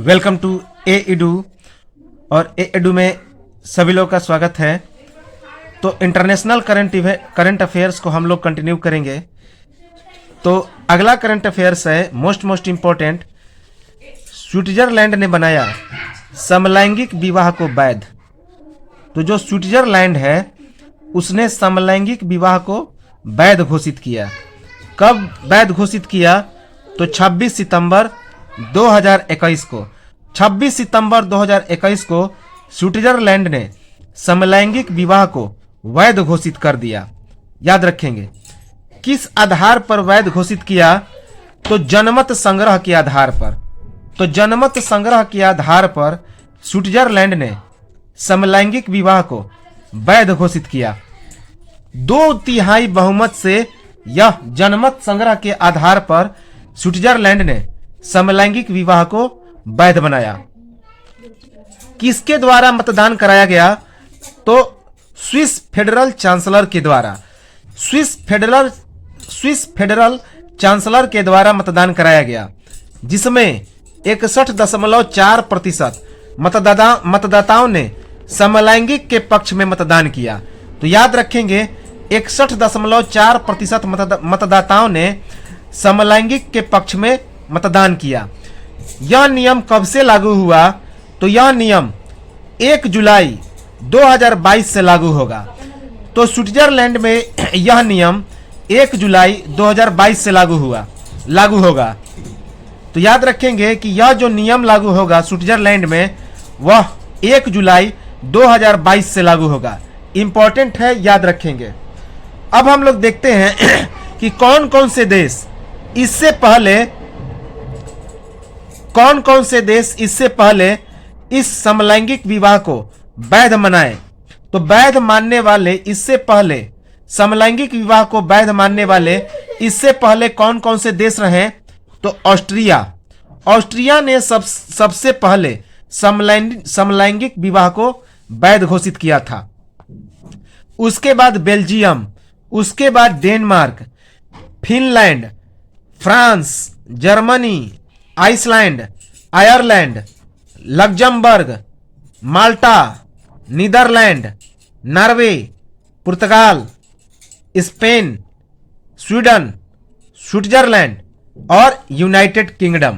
Welcome to edu और edu में सभी लोग का स्वागत है। तो इंटरनेशनल करंट अफेयर्स को हम लोग कंटिन्यू करेंगे। तो अगला करंट अफेयर्स है मोस्ट इम्पोर्टेंट। स्विट्जरलैंड ने बनाया समलैंगिक विवाह को वैध। तो जो स्विट्जरलैंड है उसने समलैंगिक विवाह को वैध घोषित किया। कब वैध घोषित किया? तो 26 सितंबर 2021 को 26 सितंबर 2021 को स्विट्जरलैंड ने समलैंगिक विवाह को वैध घोषित कर दिया। याद रखेंगे किस आधार पर वैध घोषित किया? तो जनमत संग्रह के आधार पर। तो जनमत संग्रह के आधार पर स्विट्जरलैंड ने समलैंगिक विवाह को वैध घोषित किया। 2/3 बहुमत से यह जनमत संग्रह के आधार पर स्विट्जरलैंड ने समलैंगिक विवाह को वैध बनाया। किसके द्वारा मतदान कराया गया? तो स्विस फेडरल चांसलर के द्वारा। स्विस फेडरल चांसलर के द्वारा मतदान कराया गया, जिसमें 61.4% मतदाताओं ने समलैंगिक के पक्ष में मतदान किया। तो याद रखेंगे 61.4% मतदाताओं ने समलैंगिक के पक्ष में मतदान किया। यह नियम कब से लागू हुआ? तो यह नियम 1 जुलाई 2022 से लागू होगा। तो स्विट्जरलैंड में यह नियम 1 जुलाई 2022 से लागू होगा। तो याद रखेंगे कि यह जो नियम लागू होगा स्विट्जरलैंड में वह 1 जुलाई 2022 से लागू होगा। इंपॉर्टेंट है, याद रखेंगे। अब हम लोग देखते हैं कि कौन कौन से देश इससे पहले इस समलैंगिक विवाह को वैध मनाए। तो वैध मानने वाले इससे पहले समलैंगिक विवाह को वैध मानने वाले इससे पहले कौन कौन से देश रहे? तो ऑस्ट्रिया ने सबसे पहले समलैंगिक विवाह को वैध घोषित किया था। उसके बाद बेल्जियम, उसके बाद Denmark, Finland, France, Germany, Iceland, Ireland, Luxembourg, Malta, Netherland, Norway, पुर्तगाल, स्पेन, स्वीडन, स्विट्जरलैंड और यूनाइटेड किंगडम।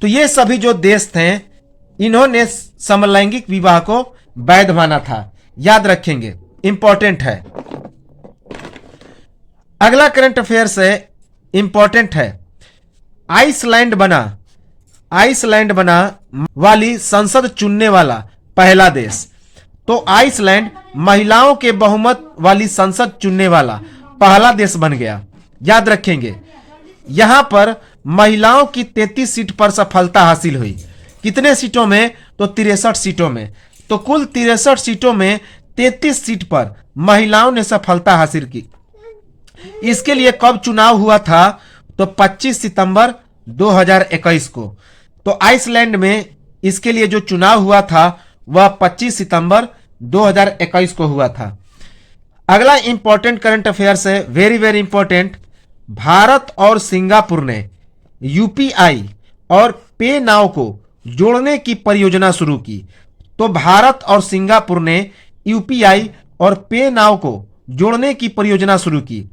तो ये सभी जो देश थे इन्होंने समलैंगिक विवाह को वैध माना था। याद रखेंगे, इंपॉर्टेंट है। अगला करंट अफेयर्स है, इंपॉर्टेंट है। आइसलैंड बना वाली संसद चुनने वाला पहला देश। तो आइसलैंड महिलाओं के बहुमत वाली संसद चुनने वाला पहला देश बन गया। याद रखेंगे यहां पर महिलाओं की 33 सीट पर सफलता हासिल हुई। कितने सीटों में? तो 63 सीटों में। तो कुल 63 सीटों में 33 सीट पर महिलाओं ने सफलता हासिल की। इसके लिए कब चुनाव हुआ था? तो 25 सितंबर 2021 को। तो आइसलैंड में इसके लिए जो चुनाव हुआ था वह 25 सितंबर 2021 को हुआ था। अगला इंपॉर्टेंट करंट अफेयर्स है, वेरी वेरी इंपॉर्टेंट। भारत और सिंगापुर ने यूपीआई और पे नाउ को जोड़ने की परियोजना शुरू की। तो भारत और सिंगापुर ने यूपीआई और पे नाउ को जोड़ने की परियोजना शुरू की।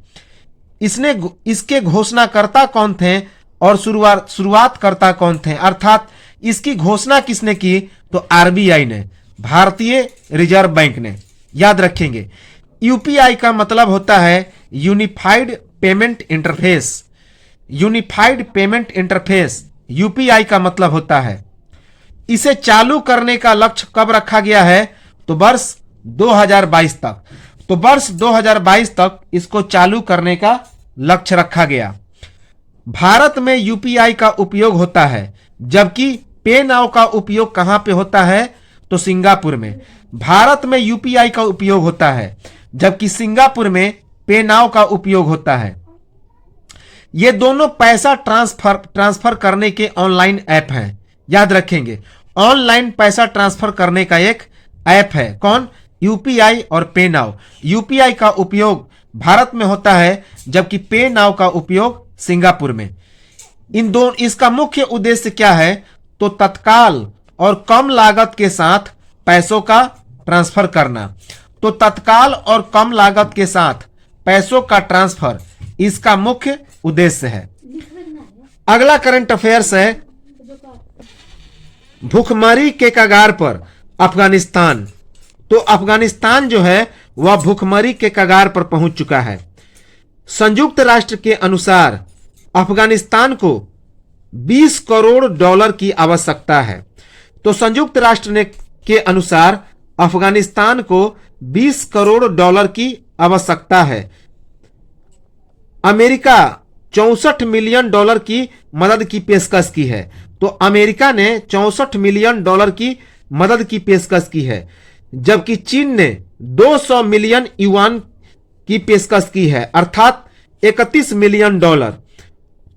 इसके घोषणाकर्ता कौन थे और शुरुआतकर्ता कौन थे? अर्थात इसकी घोषणा किसने की? तो आरबीआई ने, भारतीय रिजर्व बैंक ने। याद रखेंगे यूपीआई का मतलब होता है unified payment interface. Unified payment interface UPI का मतलब होता है। इसे चालू करने का लक्ष्य कब रखा गया है? तो वर्ष 2022 तक। तो वर्ष 2022 तक इसको चालू करने का लक्ष्य रखा गया। भारत में यूपीआई का उपयोग होता है, जबकि पे नाउ का उपयोग कहां पे होता है? तो सिंगापुर में। भारत में यूपीआई का उपयोग होता है, जबकि सिंगापुर में पे नाउ का उपयोग होता है। ये दोनों पैसा ट्रांसफर करने के ऑनलाइन ऐप हैं। याद रखेंगे ऑनलाइन पैसा ट्रांसफर करने का एक ऐप है। कौन? यूपीआई और पे नाउ। यूपीआई का उपयोग भारत में होता है, जबकि पे नाउ का उपयोग सिंगापुर में। इसका मुख्य उद्देश्य क्या है? तो तत्काल और कम लागत के साथ पैसों का ट्रांसफर करना। तो तत्काल और कम लागत के साथ पैसों का ट्रांसफर इसका मुख्य उद्देश्य है। अगला करंट अफेयर्स है भूखमरी के कगार पर अफगानिस्तान। तो अफगानिस्तान जो है वह भूखमरी के कगार पर पहुंच चुका है। संयुक्त राष्ट्र के अनुसार अफगानिस्तान को 20 करोड़ डॉलर की आवश्यकता है। तो संयुक्त राष्ट्र ने के अनुसार अफगानिस्तान को 20 करोड़ डॉलर की आवश्यकता है। अमेरिका 64 मिलियन डॉलर की मदद की पेशकश की है। तो अमेरिका ने 64 मिलियन डॉलर की मदद की पेशकश की है, जबकि चीन ने 200 मिलियन युआन की पेशकश की है, अर्थात 31 मिलियन डॉलर।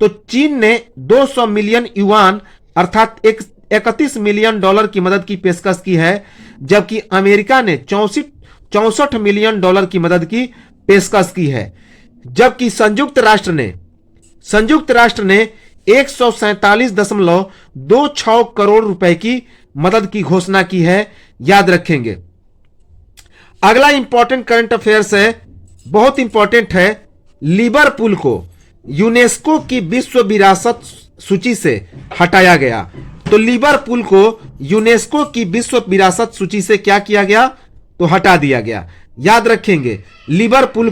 तो चीन ने 200 मिलियन युआन अर्थात 31 मिलियन डॉलर की मदद की पेशकश की है, जबकि अमेरिका ने 64 मिलियन डॉलर की मदद की पेशकश की है। जबकि संयुक्त राष्ट्र ने 147.26 करोड़ रुपए की मदद की घोषणा की है। याद रखेंगे। अगला इंपॉर्टेंट करंट अफेयर्स है, बहुत इंपॉर्टेंट है। लिवरपूल को यूनेस्को की विश्व विरासत सूची से हटाया गया। तो लिवरपूल को यूनेस्को की विश्व विरासत सूची से क्या किया गया? तो हटा दिया गया। याद रखेंगे, लिवरपूल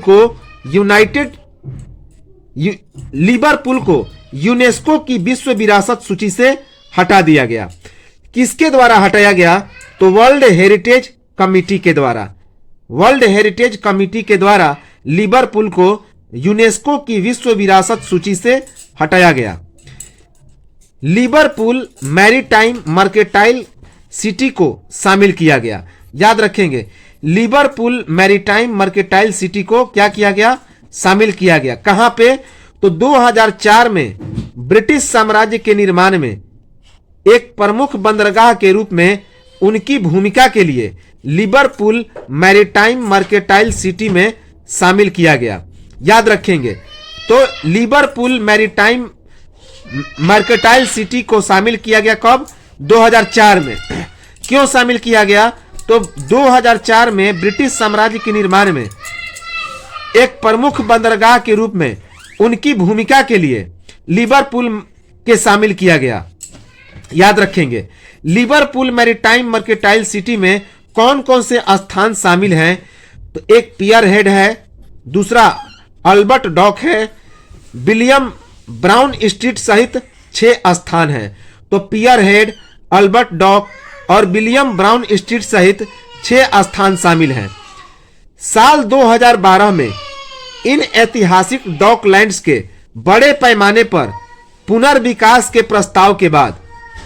को यूनेस्को की विश्व विरासत सूची से हटा दिया गया। किसके द्वारा हटाया गया? तो वर्ल्ड हेरिटेज कमिटी के द्वारा। वर्ल्ड हेरिटेज कमिटी के द्वारा लिवरपूल को यूनेस्को की विश्व विरासत सूची से हटाया गया। लिवरपूल मैरीटाइम मर्केंटाइल सिटी को शामिल किया गया। याद रखेंगे, लिवरपूल मैरीटाइम मर्केंटाइल सिटी को क्या किया गया? शामिल किया गया। कहां पे? तो 2004 में ब्रिटिश साम्राज्य के निर्माण में एक प्रमुख बंदरगाह के रूप में उनकी भूमिका के लिए लिवरपूल मैरीटाइम मर्केंटाइल सिटी में शामिल किया गया। याद रखेंगे, तो लिवरपूल मैरीटाइम मर्केंटाइल सिटी को शामिल किया गया कब? 2004 में। क्यों शामिल किया गया? तो 2004 में ब्रिटिश साम्राज्य के निर्माण में एक प्रमुख बंदरगाह के रूप में उनकी भूमिका के लिए लिवरपूल के शामिल किया गया। याद रखेंगे, लिवरपूल मैरीटाइम मर्केंटाइल सिटी में कौन कौन से स्थान शामिल हैं? तो एक पियर हेड है, दूसरा अल्बर्ट डॉक है, विलियम ब्राउन स्ट्रीट सहित 6 स्थान हैं। तो पियर हेड, अल्बर्ट डॉक और विलियम ब्राउन स्ट्रीट सहित 6 स्थान शामिल हैं। साल 2012 में इन ऐतिहासिक डॉकलैंड्स के बड़े पैमाने पर पुनर्विकास के प्रस्ताव के बाद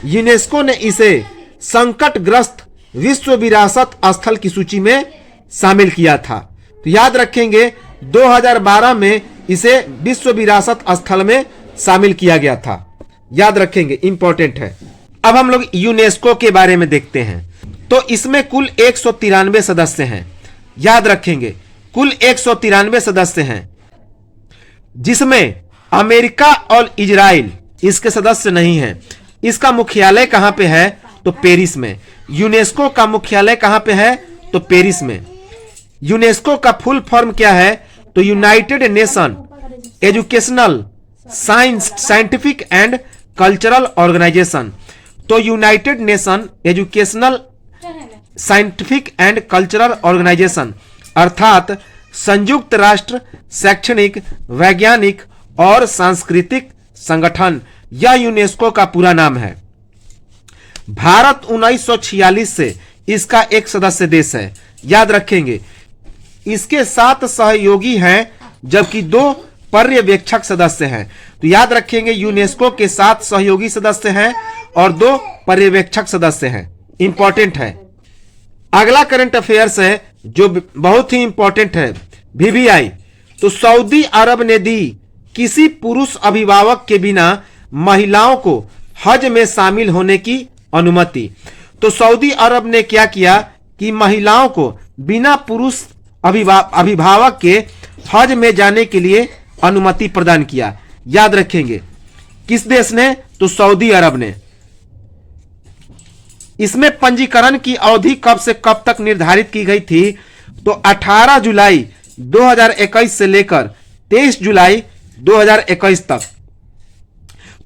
यूनेस्को ने इसे संकटग्रस्त विश्व विरासत स्थल की सूची में शामिल किया था। तो याद रखेंगे, 2012 में इसे विश्व विरासत स्थल में शामिल किया गया था। याद रखेंगे, इंपॉर्टेंट है। अब हम लोग यूनेस्को के बारे में देखते हैं। तो इसमें कुल 193 सदस्य हैं। याद रखेंगे, कुल 193 सदस्य हैं, जिसमें अमेरिका और इजराइल इसके सदस्य नहीं हैं। इसका मुख्यालय कहां पे है? तो पेरिस में। यूनेस्को का मुख्यालय कहां पे है? तो पेरिस में। यूनेस्को का फुल फॉर्म क्या है? तो United Nation Educational Scientific and Cultural Organization. तो United Nation Educational Scientific and Cultural Organization अर्थात संयुक्त राष्ट्र शैक्षणिक, वैज्ञानिक और सांस्कृतिक संगठन, यह यूनेस्को का पूरा नाम है। भारत 1946 से इसका एक सदस्य देश है। याद रखेंगे, इसके 7 सहयोगी हैं, जबकि 2 पर्यवेक्षक सदस्य हैं। तो याद रखेंगे, यूनेस्को के 7 सहयोगी सदस्य हैं और 2 पर्यवेक्षक सदस्य हैं। इंपॉर्टेंट है। अगला करंट अफेयर्स है जो बहुत ही इंपॉर्टेंट है, वीवीआई। तो सऊदी अरब ने दी किसी पुरुष अभिभावक के बिना महिलाओं को हज में शामिल होने की अनुमति। तो सऊदी अरब ने क्या किया कि महिलाओं को बिना पुरुष अभिभावक के हज में जाने के लिए अनुमति प्रदान किया। याद रखेंगे, किस देश ने? तो सऊदी अरब ने। इसमें पंजीकरण की अवधि कब से कब तक निर्धारित की गई थी? तो 18 जुलाई 2021 से लेकर 23 जुलाई 2021 तक।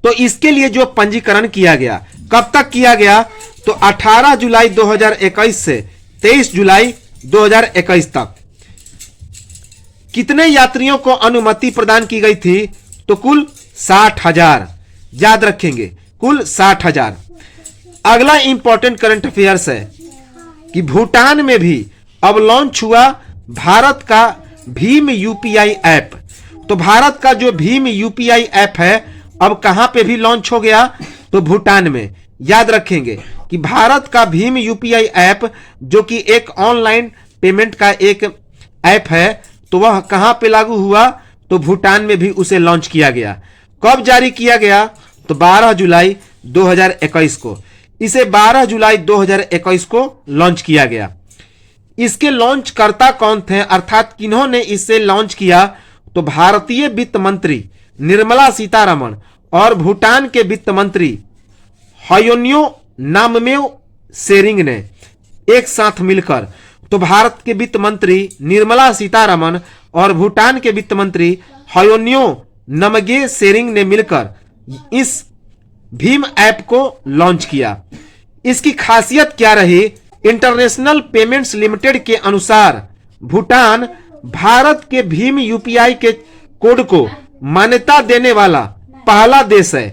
तो इसके लिए जो पंजीकरण किया गया, कब तक किया गया? तो 18 जुलाई 2021 से 23 जुलाई 2021 तक। कितने यात्रियों को अनुमति प्रदान की गई थी? तो कुल 60,000। याद रखेंगे, कुल 60,000। अगला इंपॉर्टेंट करंट अफेयर्स है कि भूटान में भी अब लॉन्च हुआ भारत का भीम यूपीआई ऐप। तो भारत का जो भीम यूपीआई ऐप है अब कहां पे भी लॉन्च हो गया? तो भूटान में। याद रखेंगे कि भारत का भीम यूपीआई ऐप जो कि एक ऑनलाइन पेमेंट का एक ऐप है, तो वह कहां पे लागू हुआ? तो भूटान में भी उसे लॉन्च किया गया। कब जारी किया गया? तो 12 जुलाई 2021 को। इसे 12 जुलाई 2021 को लॉन्च किया गया। इसके लॉन्च करता कौन थे, अर्थात किन्होंने इसे लॉन्च किया? तो भारतीय वित्त मंत्री निर्मला सीतारमण और भूटान के वित्त मंत्री हयोनियो नाममेव सेरिंग ने एक साथ मिलकर, तो भारत के वित्त मंत्री निर्मला सीतारमण और भूटान के वित्त मंत्री हयोनियो नमगे सेरिंग ने मिलकर इस भीम ऐप को लॉन्च किया। इसकी खासियत क्या रही? इंटरनेशनल पेमेंट्स लिमिटेड के अनुसार भूटान भारत के भीम यूपीआई के कोड को मान्यता देने वाला पहला देश है।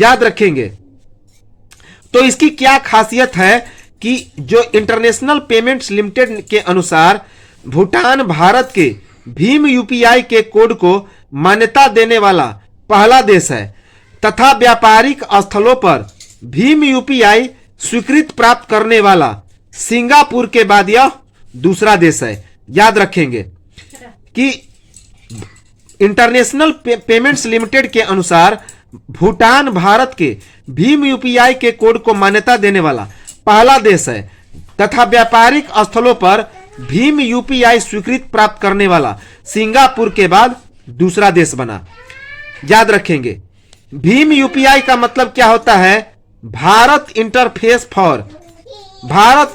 याद रखेंगे। तो इसकी क्या खासियत है कि जो इंटरनेशनल पेमेंट्स लिमिटेड के अनुसार भूटान भारत के भीम यूपीआई के कोड को मान्यता देने वाला पहला देश है तथा व्यापारिक स्थलों पर भीम यूपीआई स्वीकृति प्राप्त करने वाला सिंगापुर के बाद यह दूसरा देश है। याद रखेंगे कि इंटरनेशनल पेमेंट्स लिमिटेड के अनुसार भूटान भारत के भीम यूपीआई के कोड को मान्यता देने वाला पहला देश है तथा व्यापारिक स्थलों पर भीम यूपीआई स्वीकृति प्राप्त करने वाला सिंगापुर के बाद दूसरा देश बना। याद रखेंगे, भीम यूपीआई का मतलब क्या होता है? Bharat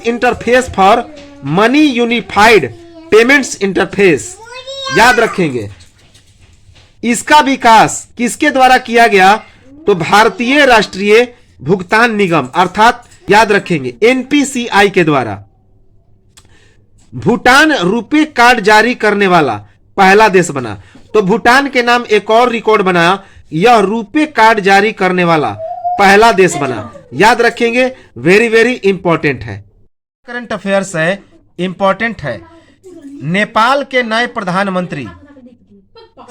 interface for money unified payments interface. याद रखेंगे, इसका विकास किसके द्वारा किया गया? तो भारतीय राष्ट्रीय भुगतान निगम अर्थात याद रखेंगे एनपीसीआई के द्वारा। भूटान रुपे कार्ड जारी करने वाला पहला देश बना। तो भूटान के नाम एक और रिकॉर्ड बना, यह रुपे कार्ड जारी करने वाला पहला देश बना। याद रखेंगे, वेरी वेरी इंपॉर्टेंट है। करंट अफेयर्स है, इंपॉर्टेंट है। नेपाल के नए प्रधानमंत्री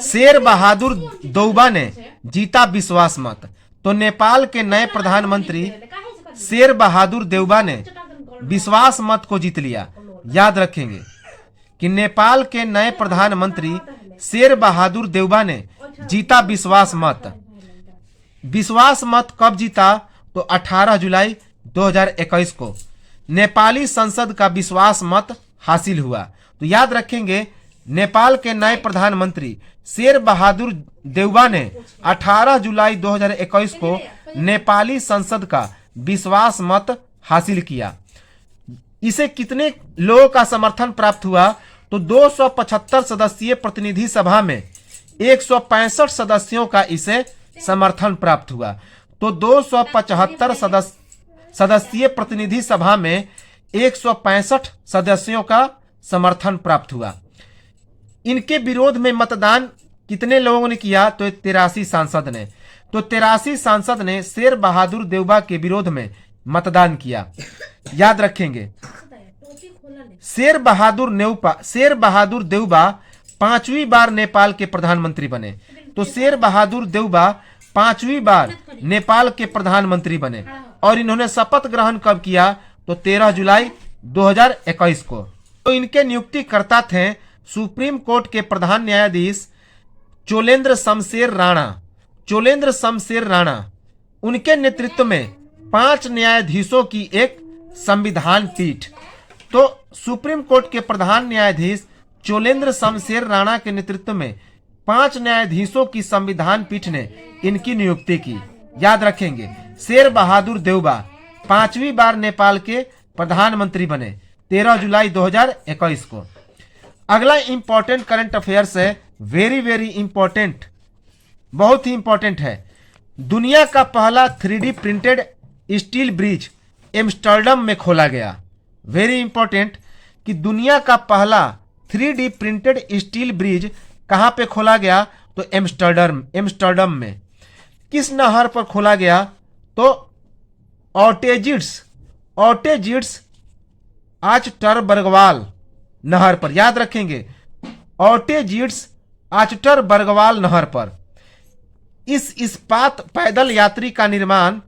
शेर बहादुर देउबा ने जीता विश्वास मत। तो नेपाल के नए प्रधानमंत्री शेर बहादुर देउबा ने विश्वास मत को जीत लिया। याद रखेंगे कि नेपाल के नए प्रधानमंत्री शेर बहादुर देउबा ने जीता विश्वास मत। विश्वास मत कब जीता? तो 18 जुलाई 2021 को नेपाली संसद का विश्वास मत हासिल हुआ। तो याद रखेंगे, नेपाल के नए प्रधानमंत्री शेर बहादुर देउबा ने 18 जुलाई 2021 को नेपाली संसद का विश्वास मत हासिल किया। इसे कितने लोगों का समर्थन प्राप्त हुआ? तो 275 सदस्यीय प्रतिनिधि सभा में 165 सदस्यों का इसे समर्थन प्राप्त हुआ। तो 275 सदस्यीय प्रतिनिधि सभा में 165 सदस्यों का समर्थन प्राप्त हुआ। इनके विरोध में मतदान कितने लोगों ने किया? तो 83 सांसद ने। तो 83 सांसद ने शेर बहादुर देउबा के विरोध में मतदान किया। याद रखेंगे, शेर बहादुर देउबा 5वीं बार नेपाल के प्रधानमंत्री बने। तो शेर बहादुर देउबा 5वीं बार नेपाल के प्रधानमंत्री बने और इन्होंने शपथ ग्रहण कब किया? तो 13 जुलाई 2021 को। तो इनके नियुक्तिकर्ता थे सुप्रीम कोर्ट के प्रधान न्यायाधीश चोलेंद्र शमशेर राणा। उनके नेतृत्व में 5 न्यायाधीशों की एक संविधान पीठ। तो सुप्रीम कोर्ट के प्रधान न्यायाधीश चोलेंद्र शमशेर राणा के नेतृत्व में 5 न्यायाधीशों की संविधान पीठ ने इनकी नियुक्ति की। याद रखेंगे, शेर बहादुर देउबा 5वीं बार नेपाल के प्रधानमंत्री बने 13 जुलाई 2021 को। अगला इंपॉर्टेंट करंट अफेयर्स है, वेरी वेरी इंपॉर्टेंट, बहुत ही इंपॉर्टेंट है। दुनिया का पहला 3D printed steel bridge Amsterdam में खोला गया। वेरी इंपॉर्टेंट कि दुनिया का पहला 3D प्रिंटेड स्टील ब्रिज कहाँ पे खोला गया? तो एम्स्टर्डम में। किस नहर पर खोला गया? तो ऑटेजिड्स आचटर-बर्गवाल नहर पर। याद रखेंगे, ऑटेजिड्स आचटर-बर्गवाल नहर पर। इस इस्पात पैदल यात्री का निर्माण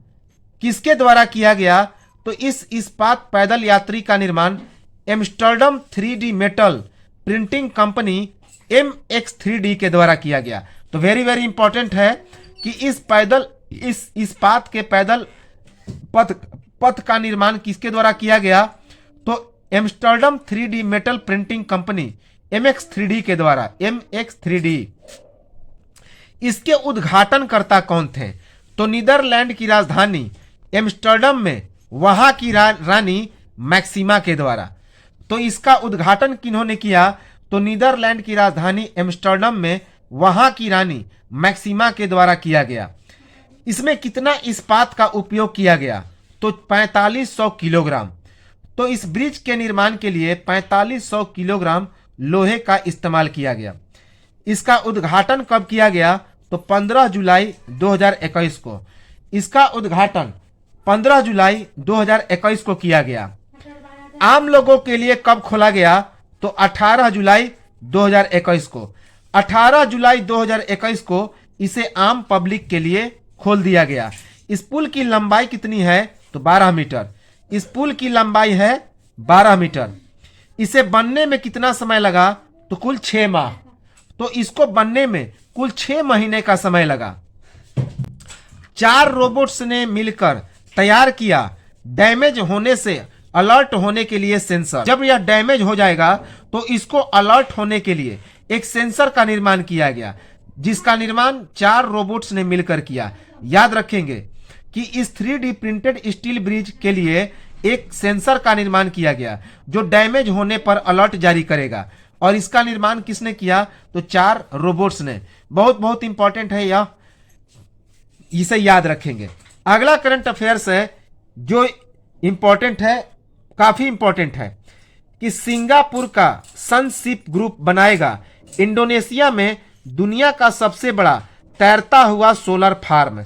किसके द्वारा किया गया? तो इस इस्पात पैदल यात्री का निर्माण Amsterdam 3D metal printing company MX3D के द्वारा किया गया। तो वेरी वेरी इंपॉर्टेंट है कि इस इस्पात के पैदल पथ का निर्माण किसके द्वारा किया गया? तो Amsterdam 3D metal printing company MX3D के द्वारा। MX3D। इसके उद्घाटनकर्ता कौन थे? तो नीदरलैंड की राजधानी एम्स्टर्डम में वहां की रानी मैक्सिमा के द्वारा। तो इसका उद्घाटन किन्होंने किया? तो नीदरलैंड की राजधानी एम्स्टर्डम में वहां की रानी मैक्सिमा के द्वारा किया गया। इसमें कितना इस्पात का उपयोग किया गया? तो 4500 किलोग्राम। तो इस ब्रिज के निर्माण के लिए 4500 किलोग्राम लोहे का इस्तेमाल किया गया। इसका उद्घाटन कब किया गया? तो 15 जुलाई 2021 को। इसका उद्घाटन 15 जुलाई 2021 को किया गया। आम लोगों के लिए कब खोला गया? तो 18 जुलाई 2021 को। 18 जुलाई 2021 को इसे आम पब्लिक के लिए खोल दिया गया। इस पुल की लंबाई कितनी है? तो 12 मीटर। इस पुल की लंबाई है 12 मीटर। इसे बनने में कितना समय लगा? तो कुल 6 माह। तो इसको बनने में कुल 6 महीने का समय लगा। 4 रोबोट्स ने मिलकर तैयार किया डैमेज होने से अलर्ट होने के लिए सेंसर। जब यह डैमेज हो जाएगा तो इसको अलर्ट होने के लिए एक सेंसर का निर्माण किया गया, जिसका निर्माण 4 रोबोट्स ने मिलकर किया। याद रखेंगे कि इस 3D प्रिंटेड स्टील ब्रिज के लिए एक सेंसर का निर्माण किया गया जो डैमेज होने पर अलर्ट जारी करेगा। और इसका निर्माण किसने किया? तो 4 रोबोट्स ने। बहुत बहुत इंपॉर्टेंट है यह, इसे याद रखेंगे। अगला करंट अफेयर्स है जो इंपॉर्टेंट है, काफी इंपॉर्टेंट है, कि सिंगापुर का सनशिप ग्रुप बनाएगा इंडोनेशिया में दुनिया का सबसे बड़ा तैरता हुआ सोलर फार्म।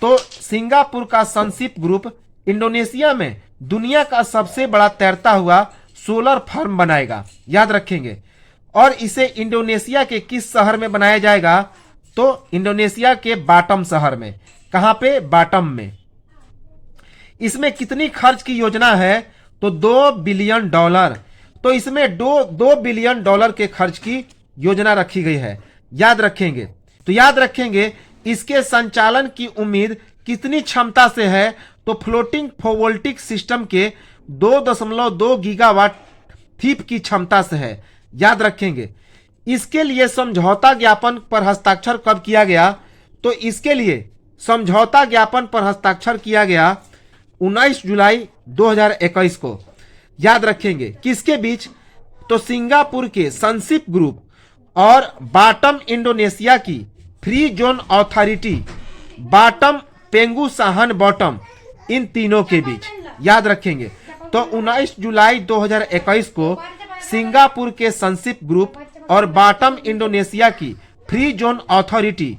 तो सिंगापुर का सनशिप ग्रुप इंडोनेशिया में दुनिया का सबसे बड़ा तैरता हुआ सोलर फार्म बनाएगा। याद रखेंगे। और इसे इंडोनेशिया के किस शहर में बनाया जाएगा? तो इंडोनेशिया के बाटम शहर में। कहां पे? बाटम में। इसमें कितनी खर्च की योजना है? तो $2 बिलियन। तो इसमें 2 बिलियन डॉलर के खर्च की योजना रखी गई है। याद रखेंगे। तो याद रखेंगे इसके संचालन की उम्मीद कितनी क्षमता से है? तो फ्लोटिंग फोवोल्टिक सिस्टम के 2.2 गीगावाट थीप की क्षमता से है। याद रखेंगे। इसके लिए समझौता ज्ञापन पर हस्ताक्षर कब किया गया? तो इसके लिए समझौता ज्ञापन पर हस्ताक्षर किया गया 19 जुलाई 2021 को। याद रखेंगे। किसके बीच? तो सिंगापुर के सनशिप ग्रुप और बाटम इंडोनेशिया की free zone authority Batam Pengusahaan Batam, इन तीनों के बीच। याद रखेंगे। तो 19 जुलाई 2021 को सिंगापुर के सनशिप ग्रुप और बाटम इंडोनेशिया की फ्री जोन अथॉरिटी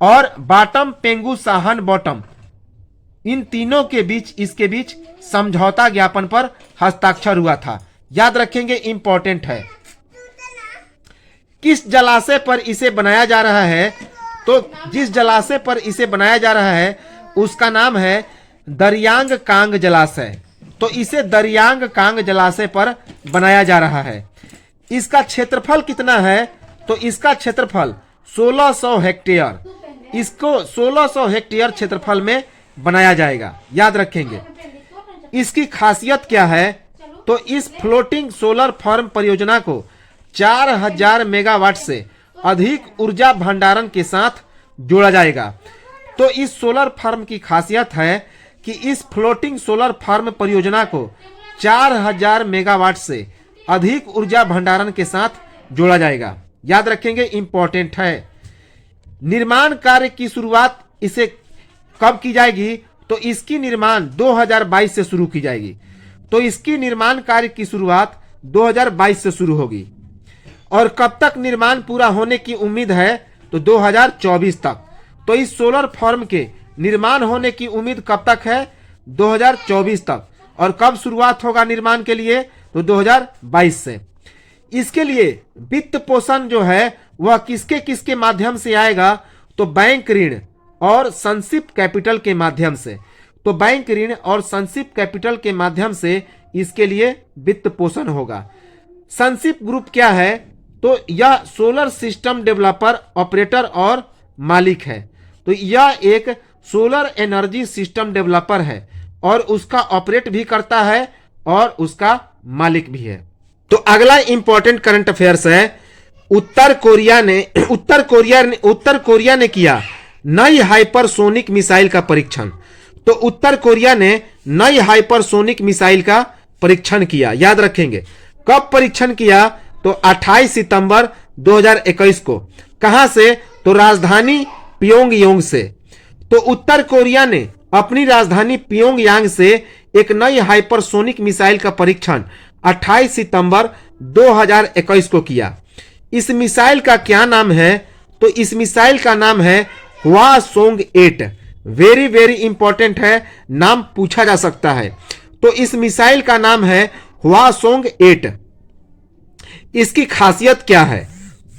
और बाटम पेंगुसाहन बॉटम, इन तीनों के बीच, इसके बीच समझौता ज्ञापन पर हस्ताक्षर हुआ था। याद रखेंगे, इंपॉर्टेंट है। किस जलाशय पर इसे बनाया जा रहा है? तो जिस जलाशय पर इसे बनाया जा रहा है उसका नाम है दरियांग कांग जलाशय। तो इसे दरियांग कांग जलाशय पर बनाया जा रहा है। इसका क्षेत्रफल कितना है? तो इसका क्षेत्रफल 1600 हेक्टेयर। इसको 1600 हेक्टेयर क्षेत्रफल में बनाया जाएगा। याद रखेंगे। इसकी खासियत क्या है? तो इस फ्लोटिंग सोलर फार्म परियोजना को 4000 मेगावाट से अधिक ऊर्जा भंडारण के साथ जोड़ा जाएगा। तो इस सोलर फार्म की खासियत है कि इस फ्लोटिंग सोलर फार्म परियोजना को 4000 मेगावाट से अधिक ऊर्जा भंडारण के साथ जोड़ा जाएगा। याद रखेंगे, इंपॉर्टेंट है। निर्माण कार्य की शुरुआत इसे कब की जाएगी? तो इसकी निर्माण 2022 से शुरू की जाएगी। तो इसकी निर्माण कार्य की शुरुआत 2022 से शुरू होगी और कब तक निर्माण पूरा होने की उम्मीद है? तो 2024 तक। तो इस सोलर फार्म के निर्माण होने की उम्मीद कब तक है? 2024 तक। और कब शुरुआत होगा निर्माण के लिए? तो 2022 से। इसके लिए वित्त पोषण जो है वह किसके किसके माध्यम से आएगा? तो बैंक ऋण और संक्षिप्त कैपिटल के माध्यम से। तो बैंक ऋण और संक्षिप्त कैपिटल के माध्यम से इसके लिए वित्त पोषण होगा। संक्षिप्त ग्रुप क्या है? तो यह सोलर सिस्टम डेवलपर, ऑपरेटर और मालिक है। तो यह एक सोलर एनर्जी सिस्टम डेवलपर है और उसका ऑपरेट भी करता है और उसका मालिक भी है। तो अगला इंपॉर्टेंट करंट अफेयर्स है, उत्तर कोरिया ने किया नई हाइपरसोनिक मिसाइल का परीक्षण। तो उत्तर कोरिया ने नई हाइपरसोनिक मिसाइल का परीक्षण किया। याद रखेंगे, कब परीक्षण किया? तो 28 सितंबर 2021 को। कहां से? तो राजधानी पियोंगयांग से। तो उत्तर कोरिया ने अपनी राजधानी पियोंगयांग से एक नई हाइपरसोनिक मिसाइल का परीक्षण 28 सितंबर 2021 को किया। इस मिसाइल का क्या नाम है? तो इस मिसाइल का नाम है हवासोंग 8। वेरी वेरी इंपॉर्टेंट है, नाम पूछा जा सकता है। तो इस मिसाइल का नाम है हवासोंग 8। इसकी खासियत क्या है?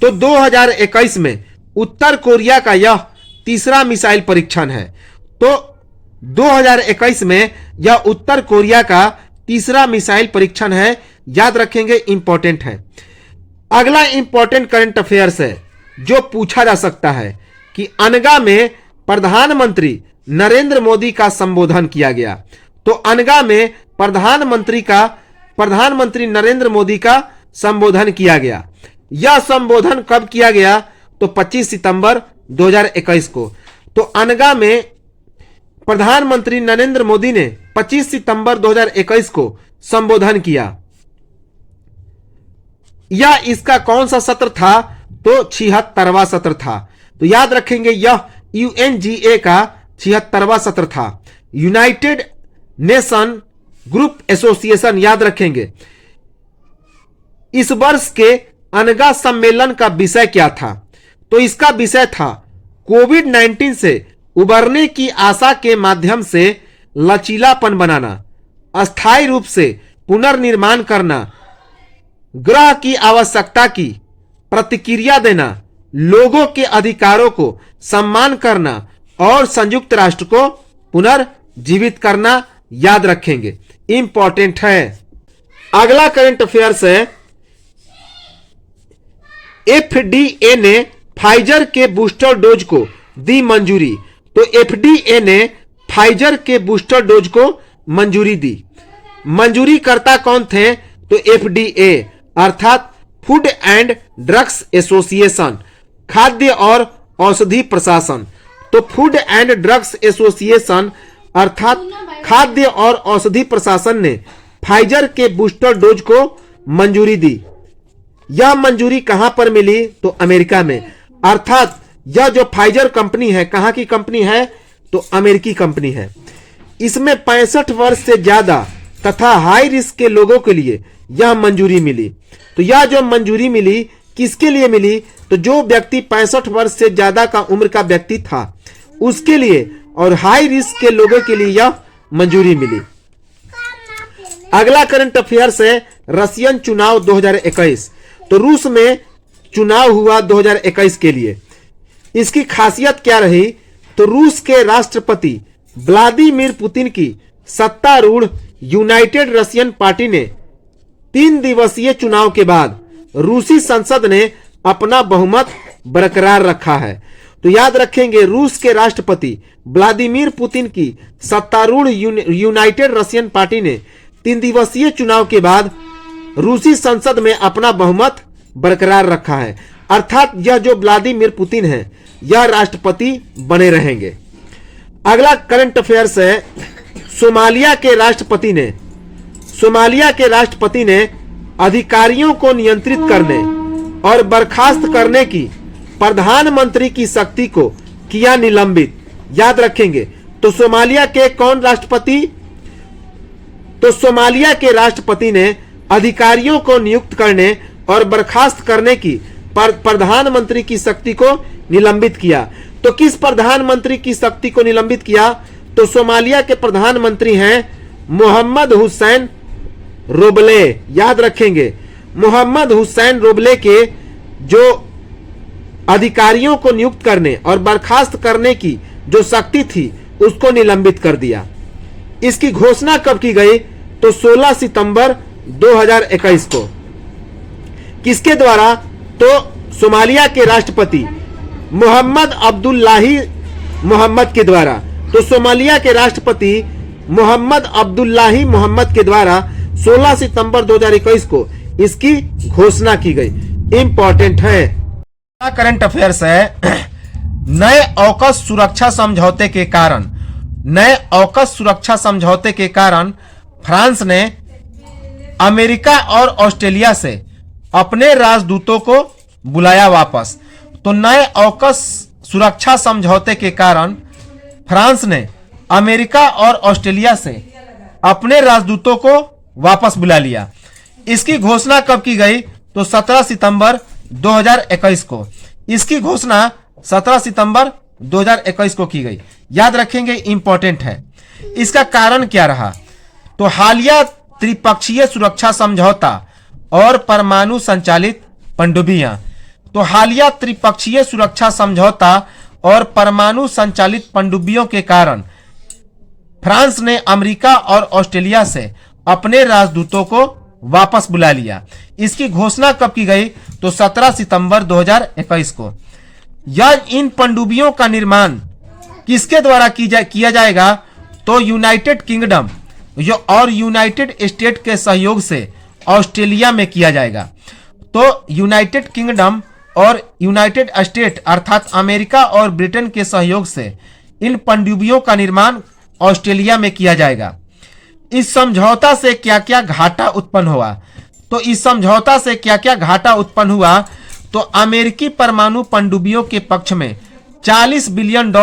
तो 2021 में उत्तर कोरिया का यह तीसरा मिसाइल परीक्षण है। तो 2021 में यह उत्तर कोरिया का तीसरा मिसाइल परीक्षण है। याद रखेंगे, इंपॉर्टेंट है। अगला इंपॉर्टेंट करंट अफेयर्स है जो पूछा जा सकता है कि अनगा में प्रधानमंत्री नरेंद्र मोदी का संबोधन किया गया। तो अनगा में प्रधानमंत्री नरेंद्र मोदी का संबोधन किया गया। यह संबोधन कब किया गया? तो 25 सितंबर 2021 को। तो अनगा में प्रधानमंत्री नरेंद्र मोदी ने 25 सितंबर 2021 को संबोधन किया। यह इसका कौन सा सत्र था? तो 76वां सत्र था। तो याद रखेंगे, यह UNGA का 76वां सत्र था, यूनाइटेड नेशन ग्रुप एसोसिएशन। याद रखेंगे, इस वर्ष के अनगा सम्मेलन का विषय क्या था? तो इसका विषय था कोविड-19 से उबरने की आशा के माध्यम से लचीलापन बनाना, अस्थायी रूप से पुनर्निर्माण करना, ग्रह की आवश्यकता की प्रतिक्रिया देना, लोगों के अधिकारों को सम्मान करना और संयुक्त राष्ट्र को पुनर्जीवित करना। याद रखेंगे, इंपॉर्टेंट है। अगला करंट अफेयर्स है, FDA ने फाइजर के बूस्टर डोज को दी मंजूरी। तो FDA ने फाइजर के बूस्टर डोज को मंजूरी दी। मंजूरी करता कौन थे? तो FDA अर्थात फूड एंड ड्रग्स एसोसिएशन, खाद्य और औषधि प्रशासन। तो फूड एंड ड्रग्स एसोसिएशन अर्थात खाद्य और औषधि प्रशासन ने फाइजर के बूस्टर डोज को मंजूरी दी। यह मंजूरी कहां पर मिली? तो अमेरिका में। अर्थात यह जो फाइजर कंपनी है, कहां की कंपनी है? तो अमेरिकी कंपनी है। इसमें 65 वर्ष से ज्यादा तथा हाई रिस्क के लोगों के लिए यह मंजूरी मिली। तो यह जो मंजूरी मिली किसके लिए मिली? तो जो व्यक्ति 65 वर्ष से ज्यादा का उम्र का व्यक्ति था उसके लिए, और हाई रिस्क के लोगों के लिए यह मंजूरी मिली। अगला करंट अफेयर्स है रशियन चुनाव 2021। तो रूस में चुनाव हुआ 2021 के लिए। इसकी खासियत क्या रही? तो रूस के राष्ट्रपति व्लादिमीर पुतिन की सत्तारूढ़ यूनाइटेड रशियन पार्टी ने 3 दिवसीय चुनाव के बाद रूसी संसद ने अपना बहुमत बरकरार रखा है। तो याद रखेंगे, रूस के राष्ट्रपति व्लादिमीर पुतिन की सत्तारूढ़ यूनाइटेड रशियन पार्टी ने 3 दिवसीय चुनाव के बाद रूसी संसद में अपना बहुमत बरकरार रखा है। अर्थात यह जो व्लादिमीर पुतिन है यह राष्ट्रपति बने रहेंगे। अगला करंट अफेयर्स है सोमालिया के राष्ट्रपति ने अधिकारियों को नियंत्रित करने और बर्खास्त करने की प्रधानमंत्री की शक्ति को किया निलंबित। याद रखेंगे। तो सोमालिया के राष्ट्रपति ने अधिकारियों को नियुक्त करने और बर्खास्त करने की प्रधानमंत्री की शक्ति को निलंबित किया। तो किस प्रधानमंत्री की शक्ति को निलंबित किया? तो सोमालिया के प्रधानमंत्री हैं मोहम्मद हुसैन रोबले। याद रखेंगे, मोहम्मद हुसैन रोबले के जो अधिकारियों को नियुक्त करने और बर्खास्त करने की जो शक्ति थी उसको निलंबित कर दिया। इसकी घोषणा कब की गई? तो 16 सितंबर 2021 को। किसके द्वारा? तो सोमालिया के राष्ट्रपति मोहम्मद अब्दुल्लाही मोहम्मद के द्वारा। तो सोमालिया के राष्ट्रपति मोहम्मद अब्दुल्लाही मोहम्मद के द्वारा 16 सितंबर 2021 को इसकी घोषणा की गई। इंपॉर्टेंट है। करंट अफेयर्स है। नए ऑकस सुरक्षा समझौते के कारण फ्रांस ने अमेरिका और ऑस्ट्रेलिया से अपने राजदूतों को बुलाया वापस। तो नए ऑकस सुरक्षा समझौते के कारण फ्रांस ने अमेरिका और ऑस्ट्रेलिया से अपने राजदूतों को वापस बुला लिया। इसकी घोषणा कब की गई? तो 17 सितंबर 2021 को। इसकी घोषणा 17 सितंबर 2021 को की गई। याद रखेंगे, इंपॉर्टेंट है। इसका कारण क्या रहा? तो हालिया त्रिपक्षीय सुरक्षा समझौता और परमाणु संचालित पनडुब्बियां। तो हालिया त्रिपक्षीय सुरक्षा समझौता और परमाणु संचालित पनडुब्बियों के कारण फ्रांस ने अमेरिका और ऑस्ट्रेलिया से अपने राजदूतों को वापस बुला लिया। इसकी घोषणा कब की गई? तो 17 सितंबर 2021 को। इन पनडुब्बियों का निर्माण किसके द्वारा किया जाएगा? तो यूनाइटेड किंगडम और यूनाइटेड स्टेट के सहयोग से ऑस्ट्रेलिया में किया जाएगा। तो यूनाइटेड किंगडम और यूनाइटेड स्टेट अर्थात अमेरिका और ब्रिटेन के सहयोग से इन पनडुब्बियों का निर्माण ऑस्ट्रेलिया में किया जाएगा। इस समझौता से क्या क्या घाटा उत्पन्न हुआ? तो इस समझौता से क्या क्या घाटा उत्पन्न हुआ? तो अमेरिकी परमाणु पनडुब्बियों के पक्ष में $40 बिलियन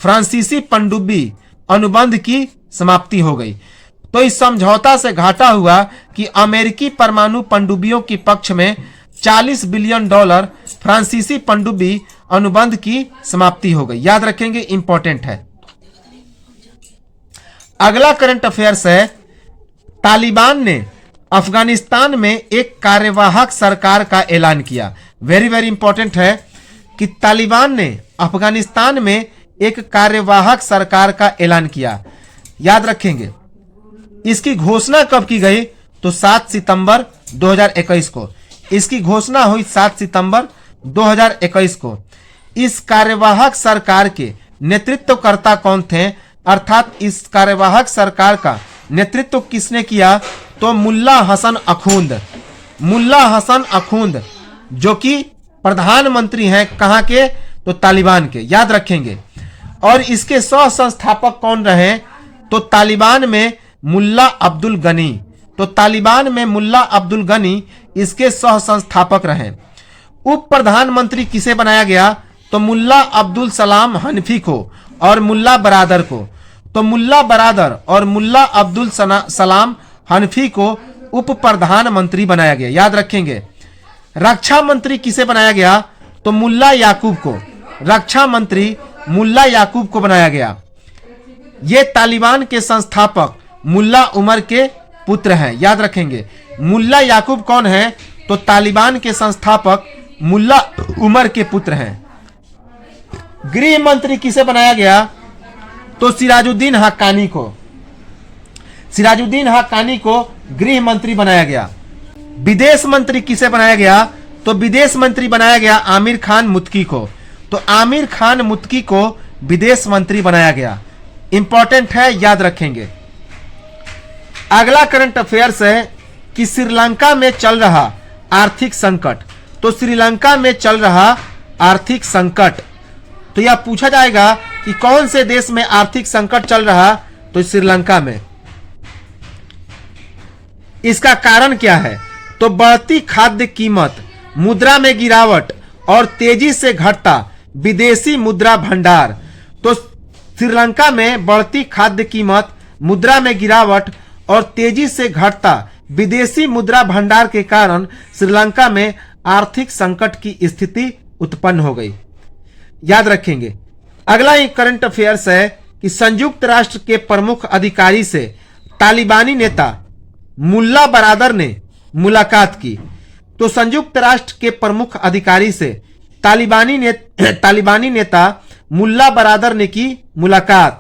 फ्रांसीसी पनडुब्बी अनुबंध की समाप्ति हो गई। तो इस समझौता से घाटा हुआ कि अमेरिकी परमाणु पनडुब्बियों के पक्ष में $40 बिलियन फ्रांसीसी पनडुब्बी अनुबंध की समाप्ति हो गई। याद रखेंगे, इंपॉर्टेंट है। अगला करंट अफेयर्स है। तालिबान ने अफगानिस्तान में एक कार्यवाहक सरकार का ऐलान किया। वेरी वेरी इंपॉर्टेंट है कि तालिबान ने अफगानिस्तान में एक कार्यवाहक सरकार का ऐलान किया। याद रखेंगे। इसकी घोषणा कब की गई? तो 7 सितंबर 2021 को। इसकी घोषणा हुई 7 सितंबर 2021 को। इस कार्यवाहक सरकार के नेतृत्वकर्ता कौन थे? अर्थात इस कार्यवाहक सरकार का नेतृत्व किसने किया? तो मुल्ला हसन अखुंद जो कि प्रधानमंत्री हैं कहां के? तो तालिबान के। याद रखेंगे। और इसके सह संस्थापक कौन रहे? तो तालिबान में मुल्ला अब्दुल गनी। तो तालिबान में मुल्ला अब्दुल गनी इसके सह संस्थापक रहे। उप प्रधानमंत्री किसे बनाया गया? तो मुल्ला अब्दुल सलाम हनफी को और मुल्ला बरादर को। तो मुल्ला बरादर और मुल्ला अब्दुल सलाम हनफी को उप प्रधानमंत्री बनाया गया। याद रखेंगे। रक्षा मंत्री किसे बनाया गया? तो मुल्ला याकूब को। रक्षा मंत्री मुल्ला याकूब को बनाया गया। ये तालिबान के संस्थापक मुल्ला उमर के पुत्र हैं। याद रखेंगे। मुल्ला याकूब कौन है? तो तालिबान के संस्थापक मुल्ला उमर के पुत्र हैं। गृह मंत्री किसे बनाया गया? तो सिराजुद्दीन हक्कानी को। सिराजुद्दीन हक्कानी को गृह मंत्री बनाया गया। विदेश मंत्री किसे बनाया गया? तो विदेश मंत्री बनाया गया आमिर खान मुत्की को। तो आमिर खान मुत्की को विदेश मंत्री बनाया गया। इंपॉर्टेंट है, याद रखेंगे। अगला करंट अफेयर्स है कि श्रीलंका में चल रहा आर्थिक संकट। तो श्रीलंका में चल रहा आर्थिक संकट, तो यह पूछा जाएगा कि कौन से देश में आर्थिक संकट चल रहा? तो तो श्रीलंका में। इसका कारण क्या है? तो बढ़ती खाद्य कीमत, मुद्रा में गिरावट और तेजी से घटता विदेशी मुद्रा भंडार। तो श्रीलंका में बढ़ती खाद्य कीमत, मुद्रा में गिरावट और तेजी से घटता विदेशी मुद्रा भंडार के कारण श्रीलंका में आर्थिक संकट की स्थिति उत्पन्न हो गई। याद रखेंगे। अगला ही करंट अफेयर्स है कि संयुक्त राष्ट्र के प्रमुख अधिकारी से तालिबानी नेता मुल्ला बरादर ने मुलाकात की। तो संयुक्त राष्ट्र के प्रमुख अधिकारी से तालिबानी नेता मुल्ला बरादर ने की मुलाकात।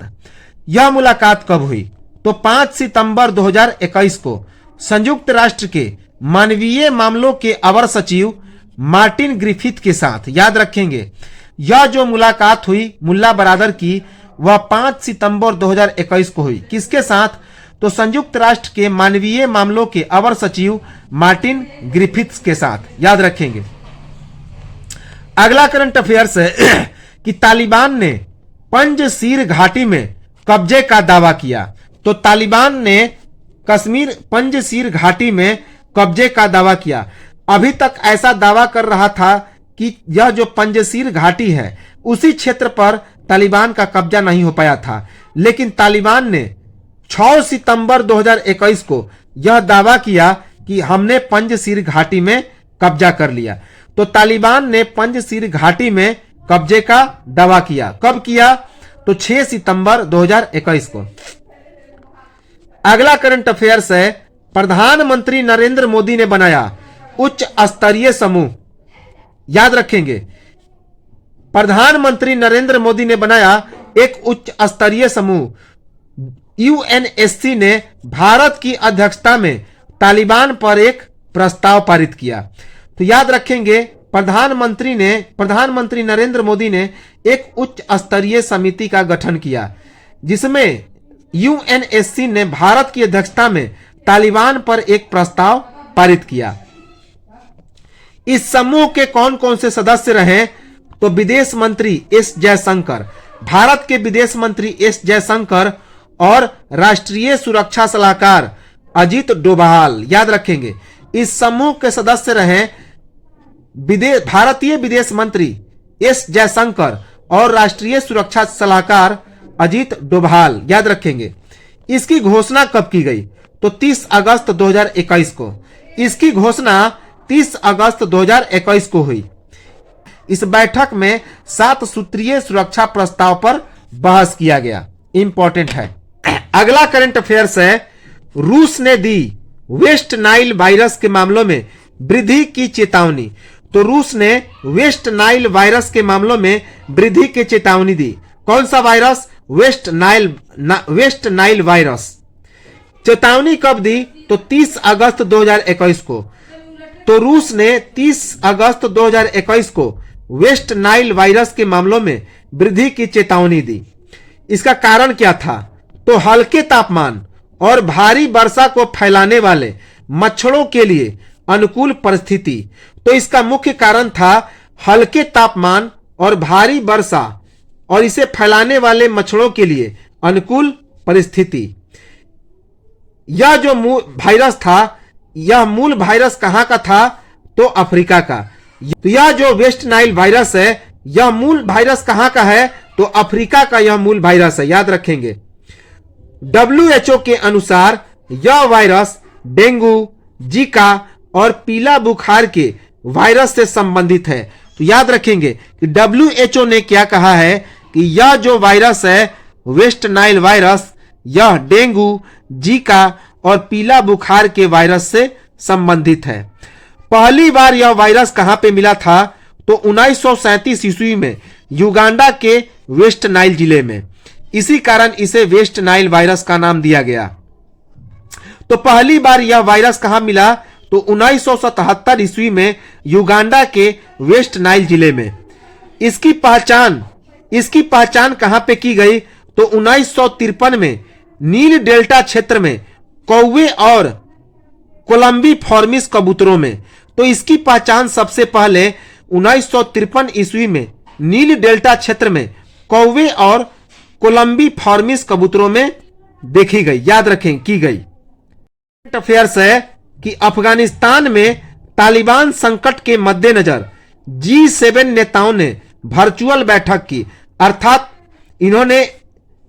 यह मुलाकात कब हुई? तो 5 सितंबर 2021 को संयुक्त राष्ट्र के मानवीय मामलों के अवर सचिव मार्टिन ग्रिफिथ के साथ। याद रखेंगे, यह जो मुलाकात हुई मुल्ला बरादर की, वह 5 सितंबर 2021 को हुई। किसके साथ? तो संयुक्त राष्ट्र के मानवीय मामलों के अवर सचिव मार्टिन ग्रिफिथ्स के साथ। याद रखेंगे। अगला करंट अफेयर्स है कि तालिबान ने पंजशीर घाटी में कब्जे का दावा किया। तो तालिबान ने कश्मीर पंजशीर घाटी में कब्जे का दावा किया। अभी तक ऐसा दावा कर रहा था कि यह जो पंजशीर घाटी है उसी क्षेत्र पर तालिबान का कब्जा नहीं हो पाया था, लेकिन तालिबान ने 6 सितंबर 2021 को यह दावा किया कि हमने पंजशीर घाटी में कब्जा कर लिया। तो तालिबान ने पंजशीर घाटी में कब्जे का दावा किया। कब किया? तो 6 सितंबर 2021 को। अगला करंट अफेयर्स है, प्रधानमंत्री नरेंद्र मोदी ने बनाया उच्च स्तरीय समूह। याद रखेंगे, प्रधानमंत्री नरेंद्र मोदी ने बनाया एक उच्च स्तरीय समूह। यूएनएससी ने भारत की अध्यक्षता में तालिबान पर एक प्रस्ताव पारित किया। तो याद रखेंगे, प्रधानमंत्री नरेंद्र मोदी ने एक उच्च स्तरीय समिति का गठन किया, जिसमें यूएनएससी ने भारत की अध्यक्षता में तालिबान पर एक प्रस्ताव पारित किया। इस समूह के कौन कौन से सदस्य रहे? तो विदेश मंत्री एस जयशंकर, भारत के विदेश मंत्री एस जयशंकर और राष्ट्रीय सुरक्षा सलाहकार अजीत डोभाल। याद रखेंगे, इस समूह के सदस्य रहे भारतीय विदेश मंत्री एस जयशंकर और राष्ट्रीय सुरक्षा सलाहकार अजीत डोभाल। याद रखेंगे। इसकी घोषणा कब की गई? तो 30 अगस्त 2021 को। इसकी घोषणा 30 अगस्त 2021 को हुई। इस बैठक में 7 सूत्रीय सुरक्षा प्रस्ताव पर बहस किया गया। इंपॉर्टेंट है। अगला करंट अफेयर्स है, रूस ने दी वेस्ट नाइल वायरस के मामलों में वृद्धि की चेतावनी। तो रूस ने वेस्ट नाइल वायरस के मामलों में वृद्धि की चेतावनी दी। कौन सा वायरस? West Nile virus. चेतावनी कब दी? तो 30 अगस्त 2021 को। तो रूस ने 30 अगस्त 2021 को वेस्ट नाइल वायरस के मामलों में वृद्धि की चेतावनी दी। इसका कारण क्या था? तो हल्के तापमान और भारी वर्षा को फैलाने वाले मच्छरों के लिए अनुकूल परिस्थिति। तो इसका मुख्य कारण था हल्के तापमान और भारी वर्षा और इसे फैलाने वाले मच्छरों के लिए अनुकूल परिस्थिति। यह जो वायरस था, यह मूल वायरस कहां का था? तो अफ्रीका का। तो यह जो वेस्ट नाइल वायरस है, यह मूल वायरस कहां का है? तो अफ्रीका का यह मूल वायरस है। याद रखेंगे। WHO के अनुसार यह वायरस डेंगू, जीका और पीला बुखार के वायरस से संबंधित है। तो याद रखेंगे कि WHO ने क्या कहा है कि यह जो वायरस है वेस्ट नाइल वायरस, यह डेंगू, जीका और पीला बुखार के वायरस से संबंधित है। पहली बार यह वायरस कहां पे मिला था? तो 1937 ईस्वी में युगांडा के वेस्ट नाइल जिले में। इसी कारण इसे वेस्ट नाइल वायरस का नाम दिया गया। तो पहली बार यह वायरस कहां मिला? तो 1977 ईस्वी में युगांडा के वेस्ट नाइल जिले में। इसकी पहचान कहां पे की गई? तो 1953 में नील डेल्टा क्षेत्र में कौवे और कोलंबी फॉर्मिस कबूतरों में। तो इसकी पहचान सबसे पहले 1953 ईस्वी में नील डेल्टा क्षेत्र में कौवे और कोलंबी फॉर्मिस कबूतरों में देखी गई, याद रखें की गई। करंट अफेयर्स है कि अफगानिस्तान में तालिबान संकट के मद्देनजर G7 नेताओं ने वर्चुअल बैठक की, अर्थात इन्होंने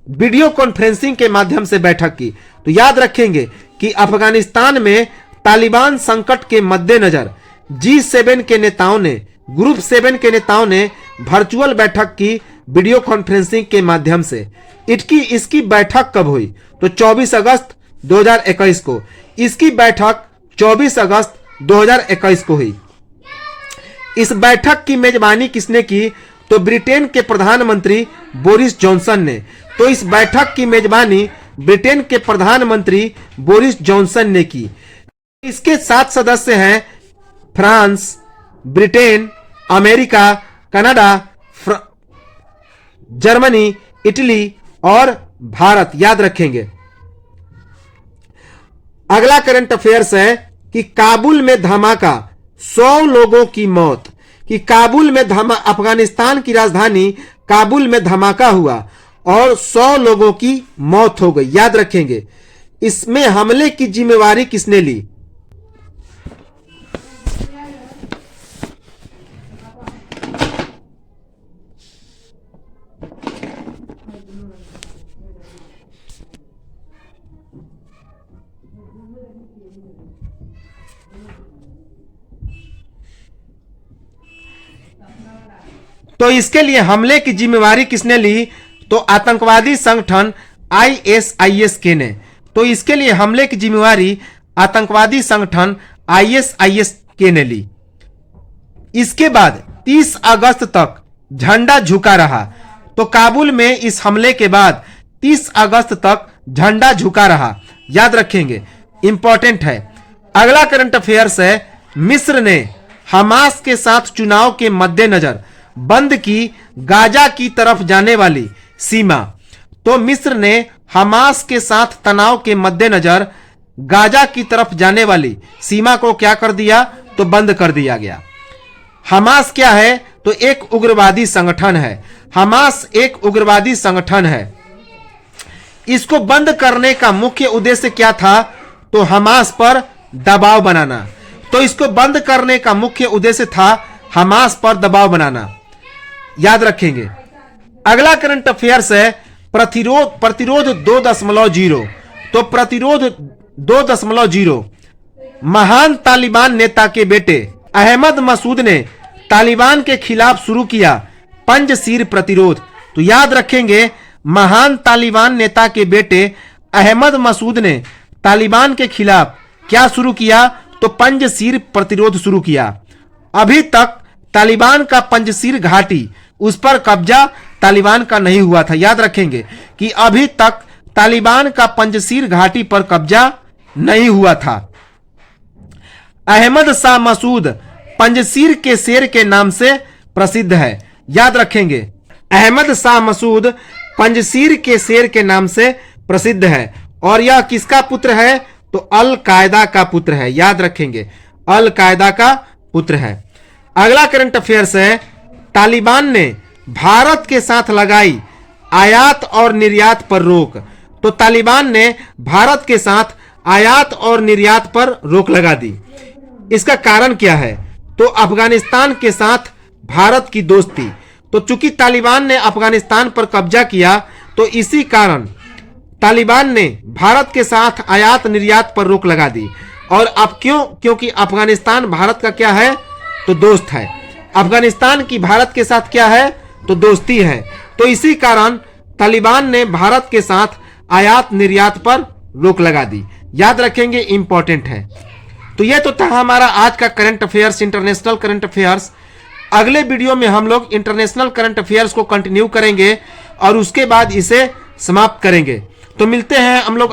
वीडियो कॉन्फ्रेंसिंग के माध्यम से बैठक की। तो याद रखेंगे कि अफगानिस्तान में तालिबान संकट के मद्देनजर G7 के नेताओं ने, ग्रुप 7 के नेताओं ने वर्चुअल बैठक की वीडियो कॉन्फ्रेंसिंग के माध्यम से। इसकी बैठक कब हुई? तो 24 अगस्त 2021 को। इसकी बैठक 24 अगस्त 2021 को हुई। इस बैठक की मेजबानी किसने की? तो ब्रिटेन के प्रधानमंत्री बोरिस जॉनसन ने। तो इस बैठक की मेजबानी ब्रिटेन के प्रधानमंत्री बोरिस जॉनसन ने की। इसके 7 सदस्य हैं France, Britain, America, Canada, Germany, Italy और भारत, याद रखेंगे। अगला करंट अफेयर्स है कि काबुल में धमाका, 100 लोगों की मौत। कि काबुल में अफगानिस्तान की राजधानी काबुल में धमाका हुआ और 100 लोगों की मौत हो गई, याद रखेंगे। इसमें हमले की जिम्मेवारी किसने ली? तो इसके लिए हमले की जिम्मेवारी किसने ली? तो आतंकवादी संगठन ISIS ने। तो इसके लिए हमले की जिम्मेवारी आतंकवादी संगठन ISIS ने ली। इसके बाद 30 अगस्त तक झंडा झुका रहा। तो काबुल में इस हमले के बाद 30 अगस्त तक झंडा झुका रहा, याद रखेंगे, इंपॉर्टेंट है। अगला करंट अफेयर्स है, मिस्र ने हमास के साथ चुनाव के मद्देनजर बंद की गाजा की तरफ जाने वाली सीमा। तो मिस्र ने हमास के साथ तनाव के मद्देनजर गाजा की तरफ जाने वाली सीमा को क्या कर दिया? तो बंद कर दिया गया। हमास क्या है? तो एक उग्रवादी संगठन है। हमास एक उग्रवादी संगठन है। इसको बंद करने का मुख्य उद्देश्य क्या था? तो हमास पर दबाव बनाना। तो इसको बंद करने का मुख्य उद्देश्य था हमास पर दबाव बनाना, याद रखेंगे। अगला करंट अफेयर्स है प्रतिरोध 2.0। तो प्रतिरोध 2.0 महान तालिबान नेता के बेटे अहमद मसूद ने तालिबान के खिलाफ शुरू किया पंजशीर प्रतिरोध। तो याद रखेंगे, महान तालिबान नेता के बेटे अहमद मसूद ने तालिबान के खिलाफ क्या शुरू किया? तो पंजशीर प्रतिरोध शुरू किया। अभी तक तालिबान का पंजशीर घाटी, उस पर कब्जा तालिबान का नहीं हुआ था, याद रखेंगे कि अभी तक तालिबान का पंजशीर घाटी पर कब्जा नहीं हुआ था। अहमद शाह मसूद पंजशीर के शेर के नाम से प्रसिद्ध है, याद रखेंगे। अहमद शाह मसूद पंजशीर के शेर के नाम से प्रसिद्ध है। और यह किसका पुत्र है? तो अल कायदा का पुत्र है, याद रखेंगे, अल कायदा का पुत्र है। अगला करंट अफेयर्स है, तालिबान ने भारत के साथ लगाई आयात और निर्यात पर रोक। तो तालिबान ने भारत के साथ आयात और निर्यात पर रोक लगा दी। इसका कारण क्या है? तो अफगानिस्तान के साथ भारत की दोस्ती। तो चूंकि तालिबान ने अफगानिस्तान पर कब्जा किया, तो इसी कारण तालिबान ने भारत के साथ आयात निर्यात पर रोक लगा दी। और अब क्यों? क्योंकि अफगानिस्तान भारत का क्या है? तो दोस्त है। अफगानिस्तान की भारत के साथ क्या है? तो दोस्ती है। तो इसी कारण तालिबान ने भारत के साथ आयात निर्यात पर रोक लगा दी, याद रखेंगे, इंपॉर्टेंट है। तो यह तो था हमारा आज का current affairs, international current affairs. अगले वीडियो में हम लोग इंटरनेशनल करंट अफेयर्स को कंटिन्यू करेंगे और उसके बाद इसे समाप्त करेंगे। तो मिलते हैं हम लोग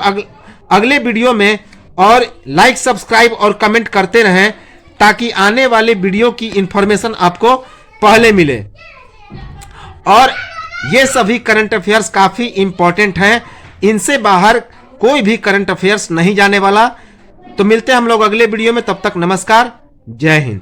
अगले वीडियो में। और लाइक, सब्सक्राइब और कमेंट करते रहें ताकि आने वाले वीडियो की इंफॉर्मेशन आपको पहले मिले। और ये सभी करंट अफेयर्स काफी इंपॉर्टेंट हैं, इनसे बाहर कोई भी करंट अफेयर्स नहीं जाने वाला। तो मिलते हैं हम लोग अगले वीडियो में, तब तक नमस्कार, जय हिंद।